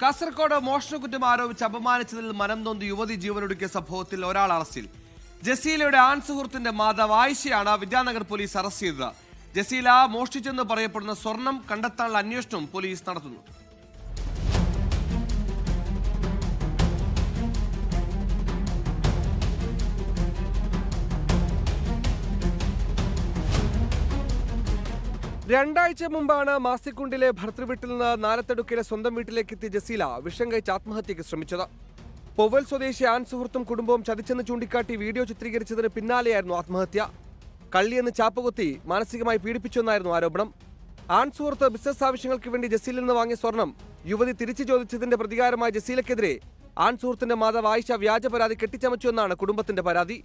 കാസർഗോഡ് മോഷണക്കുറ്റം ആരോപിച്ച് അപമാനിച്ചതിൽ മനം നൊന്ത് യുവതി ജീവനൊടുക്കിയ സംഭവത്തിൽ ഒരാൾ അറസ്റ്റിൽ. ജസീലയുടെ ആൺ സുഹൃത്തിന്റെ മാതാവ് ആയിഷയാണ് വിദ്യാനഗർ പോലീസ് അറസ്റ്റ് ചെയ്തത്. ജസീല മോഷ്ടിച്ചെന്ന് പറയപ്പെടുന്ന സ്വർണം കണ്ടെത്താനുള്ള അന്വേഷണവും പോലീസ് നടത്തുന്നു. രണ്ടാഴ്ച മുമ്പാണ് മാസിക്കുണ്ടിലെ ഭർത്തൃവീട്ടിൽ നിന്ന് നാലത്തടുക്കിലെ സ്വന്തം വീട്ടിലേക്ക് എത്തിയ ജസീല വിഷം കഴിച്ച് ആത്മഹത്യയ്ക്ക് ശ്രമിച്ചത്. പൊവൽ സ്വദേശി ആൺ സുഹൃത്തും കുടുംബവും ചതിച്ചെന്ന് ചൂണ്ടിക്കാട്ടി വീഡിയോ ചിത്രീകരിച്ചതിന് പിന്നാലെയായിരുന്നു ആത്മഹത്യ. കള്ളിയെന്ന് ചാപ്പകുത്തി മാനസികമായി പീഡിപ്പിച്ചെന്നായിരുന്നു ആരോപണം. ആൺ സുഹൃത്ത് ബിസിനസ് ആവശ്യങ്ങൾക്ക് വേണ്ടി ജസീലിൽ നിന്ന് വാങ്ങിയ സ്വർണം യുവതി തിരിച്ചു ചോദിച്ചതിന്റെ പ്രതികാരമായി ജസീലയ്ക്കെതിരെ ആൺ സുഹൃത്തിന്റെ മാതാവ് ആയിഷ വ്യാജ പരാതി കെട്ടിച്ചമച്ചുവെന്നാണ് കുടുംബത്തിന്റെ പരാതി.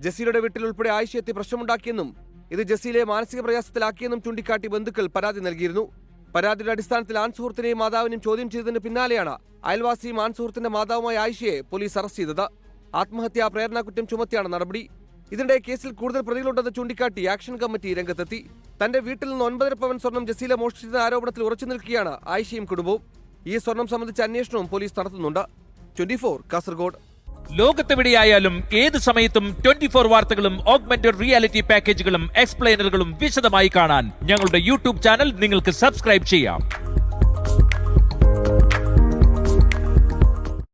ജസീലയുടെ വീട്ടിൽ ഉൾപ്പെടെ ആയിഷ എത്തി പ്രശ്നമുണ്ടാക്കിയെന്നും ഇത് ജസീലയെ മാനസിക പ്രയാസത്തിലാക്കിയെന്നും ചൂണ്ടിക്കാട്ടി ബന്ധുക്കൾ പരാതി നൽകിയിരുന്നു. പരാതിയുടെ അടിസ്ഥാനത്തിൽ ആൺ സുഹൃത്തിനെയും മാതാവിനെയും ചോദ്യം ചെയ്തതിന് പിന്നാലെയാണ് അയൽവാസിയും ആൺ സുഹൃത്തിന്റെ മാതാവുമായ ആയിഷയെ പോലീസ് അറസ്റ്റ് ചെയ്തത്. ആത്മഹത്യാ പ്രേരണാകുറ്റം ചുമത്തിയാണ് നടപടി. ഇതിനിടെ കേസിൽ കൂടുതൽ പ്രതികളുണ്ടെന്ന് ചൂണ്ടിക്കാട്ടി ആക്ഷൻ കമ്മിറ്റി രംഗത്തെത്തി. തന്റെ വീട്ടിൽ നിന്ന് 9.5 പവൻ സ്വർണം ജസീല മോഷ്ടിച്ചെന്ന ആരോപണത്തിൽ ഉറച്ചു നിൽക്കുകയാണ് ആയിഷയും കുടുംബവും. ഈ സ്വർണം സംബന്ധിച്ച അന്വേഷണവും പോലീസ് നടത്തുന്നുണ്ട്. 24 കാസർഗോഡ്. ലോകത്തെവിടെയായാലും ഏത് സമയത്തും 24 വാർത്തകളും ഓഗ്മെന്റഡ് റിയാലിറ്റി പാക്കേജുകളും എക്സ്പ്ലെയിനറുകളും വിശദമായി കാണാൻ ഞങ്ങളുടെ യൂട്യൂബ് ചാനൽ നിങ്ങൾക്ക് സബ്സ്ക്രൈബ് ചെയ്യാം.